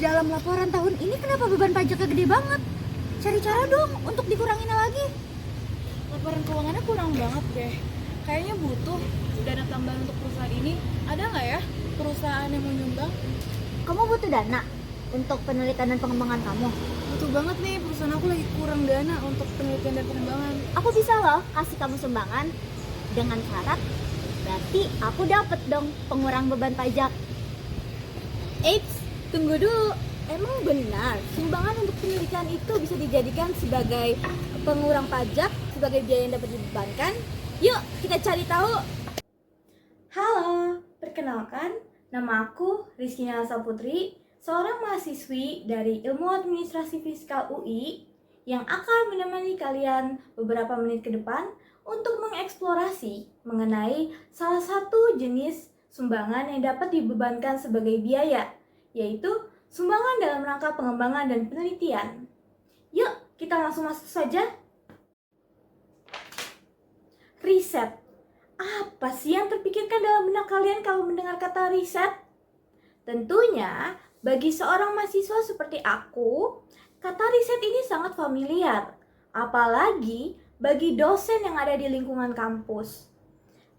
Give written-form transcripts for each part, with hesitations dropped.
dalam laporan tahun ini kenapa beban pajaknya gede banget? Cari cara dong untuk dikurangin lagi. Laporan keuangannya kurang banget deh. Kayaknya butuh dana tambahan untuk perusahaan ini. Ada nggak ya perusahaan yang mau nyumbang? Kamu butuh dana untuk penelitian dan pengembangan kamu. Butuh banget nih, perusahaan aku lagi kurang dana untuk penelitian dan pengembangan. Aku bisa loh kasih kamu sumbangan dengan syarat berarti aku dapat dong pengurang beban pajak. Eits, tunggu dulu. Emang benar sumbangan untuk penelitian itu bisa dijadikan sebagai pengurang pajak, sebagai biaya yang dapat dibebankan? Yuk, kita cari tahu. Halo, perkenalkan, nama aku Rizky Nalasa Putri, seorang mahasiswi dari Ilmu Administrasi Fiskal UI yang akan menemani kalian beberapa menit ke depan untuk mengeksplorasi mengenai salah satu jenis sumbangan yang dapat dibebankan sebagai biaya, yaitu sumbangan dalam rangka pengembangan dan penelitian. Yuk, kita langsung masuk saja. Riset. Apa sih yang terpikirkan dalam benak kalian kalau mendengar kata riset? Tentunya, bagi seorang mahasiswa seperti aku, kata riset ini sangat familiar. Apalagi bagi dosen yang ada di lingkungan kampus.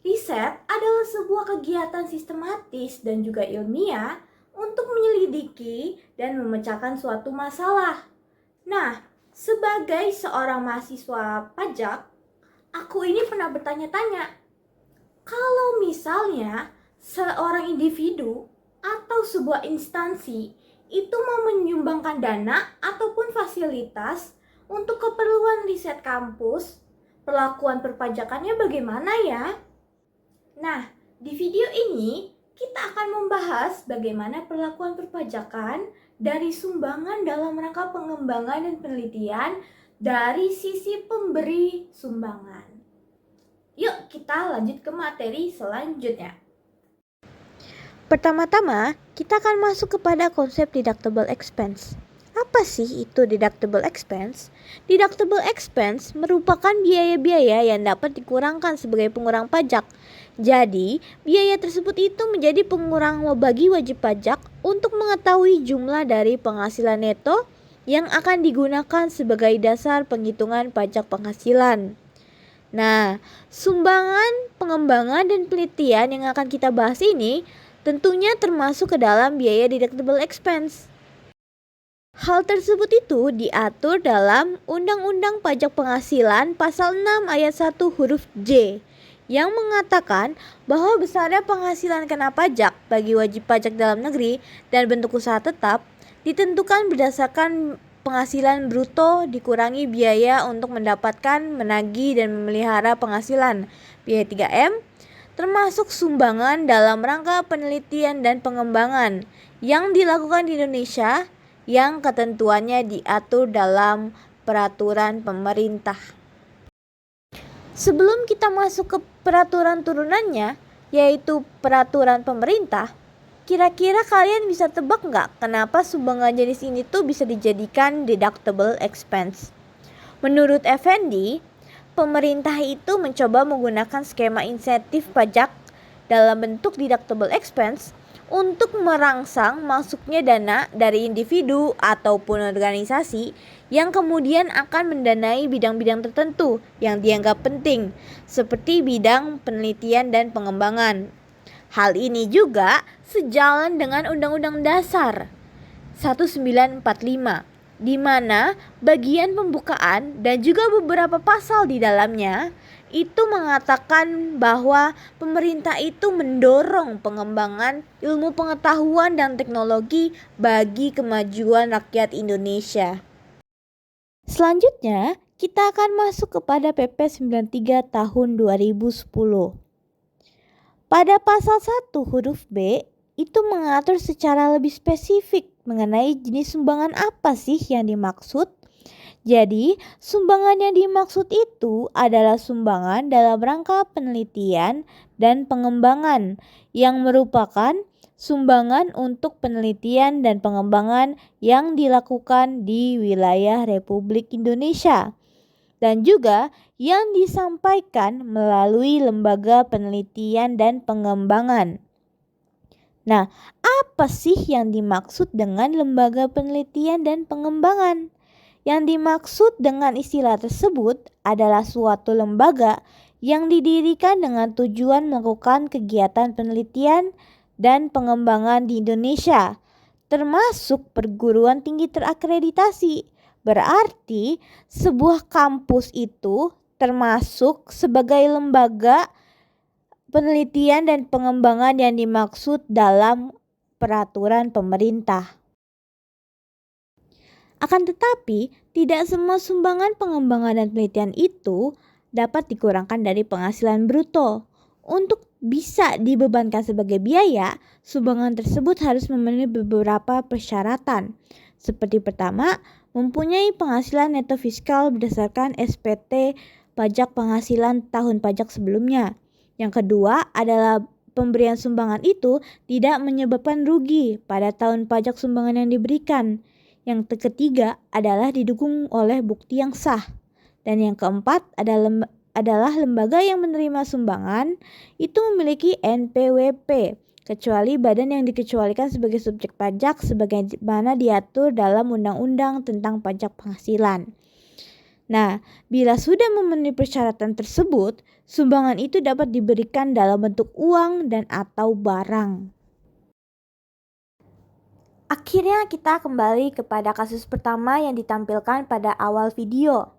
Riset adalah sebuah kegiatan sistematis dan juga ilmiah untuk menyelidiki dan memecahkan suatu masalah. Nah, sebagai seorang mahasiswa pajak, aku ini pernah bertanya-tanya, kalau misalnya seorang individu atau sebuah instansi itu mau menyumbangkan dana ataupun fasilitas untuk keperluan riset kampus, perlakuan perpajakannya bagaimana ya? Nah, di video ini kita akan membahas bagaimana perlakuan perpajakan dari sumbangan dalam rangka pengembangan dan penelitian dari sisi pemberi sumbangan. Yuk kita lanjut ke materi selanjutnya. Pertama-tama, kita akan masuk kepada konsep deductible expense. Apa sih itu deductible expense? Deductible expense merupakan biaya-biaya yang dapat dikurangkan sebagai pengurang pajak. Jadi, biaya tersebut itu menjadi pengurang bagi wajib pajak untuk mengetahui jumlah dari penghasilan neto yang akan digunakan sebagai dasar penghitungan pajak penghasilan. Nah, sumbangan, pengembangan, dan penelitian yang akan kita bahas ini tentunya termasuk ke dalam biaya deductible expense. Hal tersebut itu diatur dalam Undang-Undang Pajak Penghasilan Pasal 6 Ayat 1 huruf J yang mengatakan bahwa besarnya penghasilan kena pajak bagi wajib pajak dalam negeri dan bentuk usaha tetap ditentukan berdasarkan penghasilan bruto dikurangi biaya untuk mendapatkan, menagih, dan memelihara penghasilan biaya 3M, termasuk sumbangan dalam rangka penelitian dan pengembangan yang dilakukan di Indonesia yang ketentuannya diatur dalam peraturan pemerintah. Sebelum kita masuk ke peraturan turunannya, yaitu peraturan pemerintah, kira-kira kalian bisa tebak nggak kenapa sumbangan jenis ini tuh bisa dijadikan deductible expense? Menurut Effendi, pemerintah itu mencoba menggunakan skema insentif pajak dalam bentuk deductible expense untuk merangsang masuknya dana dari individu ataupun organisasi yang kemudian akan mendanai bidang-bidang tertentu yang dianggap penting, seperti bidang penelitian dan pengembangan. Hal ini juga sejalan dengan Undang-Undang Dasar 1945, di mana bagian pembukaan dan juga beberapa pasal di dalamnya itu mengatakan bahwa pemerintah itu mendorong pengembangan ilmu pengetahuan dan teknologi bagi kemajuan rakyat Indonesia. Selanjutnya, kita akan masuk kepada PP 93 tahun 2010. Pada pasal 1 huruf B, itu mengatur secara lebih spesifik mengenai jenis sumbangan apa sih yang dimaksud. Jadi, sumbangan yang dimaksud itu adalah sumbangan dalam rangka penelitian dan pengembangan yang merupakan sumbangan untuk penelitian dan pengembangan yang dilakukan di wilayah Republik Indonesia dan juga yang disampaikan melalui lembaga penelitian dan pengembangan. Nah, apa sih yang dimaksud dengan lembaga penelitian dan pengembangan? Yang dimaksud dengan istilah tersebut adalah suatu lembaga yang didirikan dengan tujuan melakukan kegiatan penelitian dan pengembangan di Indonesia, termasuk perguruan tinggi terakreditasi. Berarti sebuah kampus itu termasuk sebagai lembaga penelitian dan pengembangan yang dimaksud dalam peraturan pemerintah. Akan tetapi, tidak semua sumbangan pengembangan dan penelitian itu dapat dikurangkan dari penghasilan bruto. Untuk bisa dibebankan sebagai biaya, sumbangan tersebut harus memenuhi beberapa persyaratan. Seperti pertama, mempunyai penghasilan neto fiskal berdasarkan SPT pajak penghasilan tahun pajak sebelumnya. Yang kedua adalah pemberian sumbangan itu tidak menyebabkan rugi pada tahun pajak sumbangan yang diberikan. Yang ketiga adalah didukung oleh bukti yang sah. Dan yang keempat adalah lembaga yang menerima sumbangan itu memiliki NPWP, kecuali badan yang dikecualikan sebagai subjek pajak sebagaimana diatur dalam Undang-Undang tentang Pajak Penghasilan. Nah, bila sudah memenuhi persyaratan tersebut, sumbangan itu dapat diberikan dalam bentuk uang dan atau barang. Akhirnya kita kembali kepada kasus pertama yang ditampilkan pada awal video.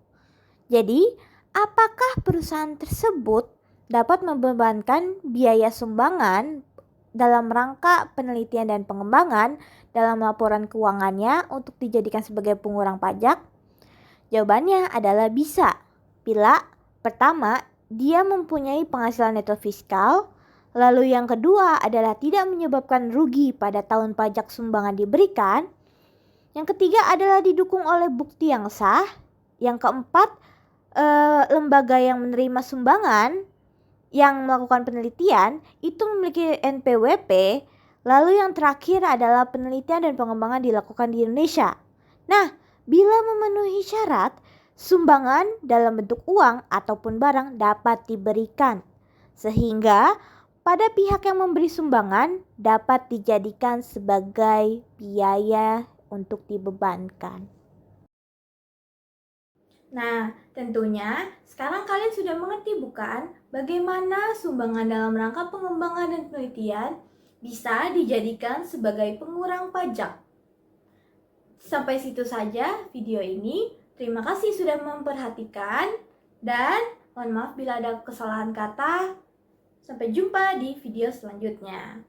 Jadi, apakah perusahaan tersebut dapat membebankan biaya sumbangan dalam rangka penelitian dan pengembangan dalam laporan keuangannya untuk dijadikan sebagai pengurang pajak? Jawabannya adalah bisa. Bila pertama, dia mempunyai penghasilan neto fiskal. Lalu yang kedua adalah tidak menyebabkan rugi pada tahun pajak sumbangan diberikan. Yang ketiga adalah didukung oleh bukti yang sah. Yang keempat, lembaga yang menerima sumbangan yang melakukan penelitian itu memiliki NPWP. Lalu yang terakhir adalah penelitian dan pengembangan dilakukan di Indonesia. Nah, bila memenuhi syarat, sumbangan dalam bentuk uang ataupun barang dapat diberikan. Sehingga pada pihak yang memberi sumbangan dapat dijadikan sebagai biaya untuk dibebankan. Nah, tentunya sekarang kalian sudah mengerti bukan bagaimana sumbangan dalam rangka pengembangan dan penelitian bisa dijadikan sebagai pengurang pajak. Sampai situ saja video ini. Terima kasih sudah memperhatikan dan mohon maaf bila ada kesalahan kata. Sampai jumpa di video selanjutnya.